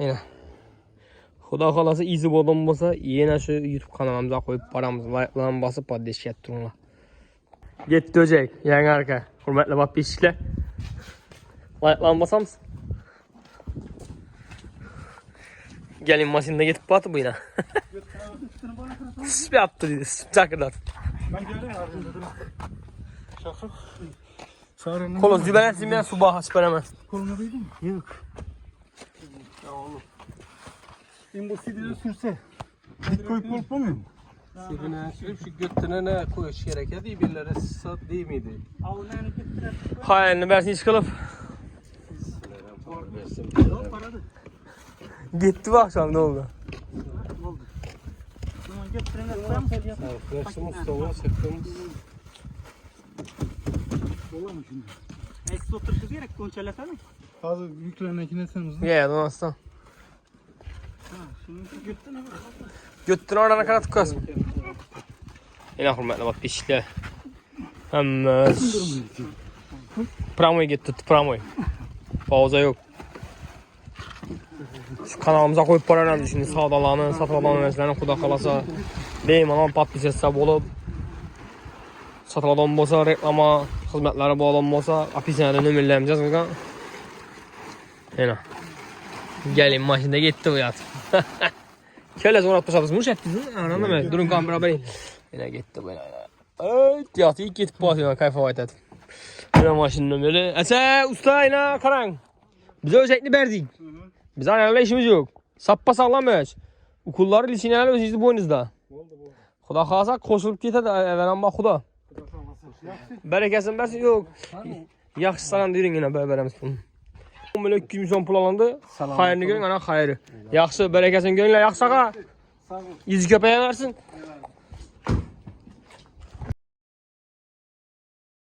Yine. Xudo xolasa izi bo'lgan bo'lsa, yana shu YouTube kanalimizga qo'yib boramiz. Like'larni bosib podpishga turinglar. Getdi o'jak, yangi arka. Hurmatli podpishchilar. Like'larni bosamiz. Gelin maşinada getib batı bu yine. Sip yaptı dedi, sip çakırdat. Ben geleyim abi. Kolo zübelensin ben su baha süperemez. Koluna değdin mi? Yok. Bu sidine sürse. Dik koyup olmuyor mu? Sirine sürüp şu götüne ne koyuş gerek değil birileri sat değil miydi? Hayalini versin hiç kılıp. Gitti bu akşam ne oldu? Versin Mustafa sakın. Eski oturuşu diyerek konçalasana. Hazır yüklenen kinesemizin. Ya donastan. Şimdi götüne bak. Götün oradan kadar tıkas. Yine hürmetle bak pişle. Hem Pramoy gitti, Pramoy. Pauza yok. Şu kanalımıza koyup paralarını şimdi sağdalanı, satılan ürünlerini Xudo xolasa bemalol podpisatsa bo'lib sotiladigan bo'lsa, reklama xizmatlari bo'lgan bo'lsa, opisiyada nomerlarimiz yozilgan. Yana. Gelin maşinada gitti bu yat. Şöyle zorat başladınız mı şettiniz? Anladın mı? Durun kamera beri. Yine gitti böyle. Evet, yatı ilk gitip basıyor, kayfa etti. Yine maşinin numeri. Ese usta yine karang. Bize özellikle verdik. Biz annelerle işimiz yok. Sappa sağlamıyoruz. Okulları liseneler özünüzü boynuzda. Xudo xolasa qo'shilib ketadi avvalambor Xudo. Barakasini bersin yo'q. Yaxshi salom bering yana beramiz pulni. 10 milyon 200 milyon pul alındı. Xayrını görün ana xayrı. Yaxşı barakasini görünlər yaxşı ağa. Yüz köpeğe versin.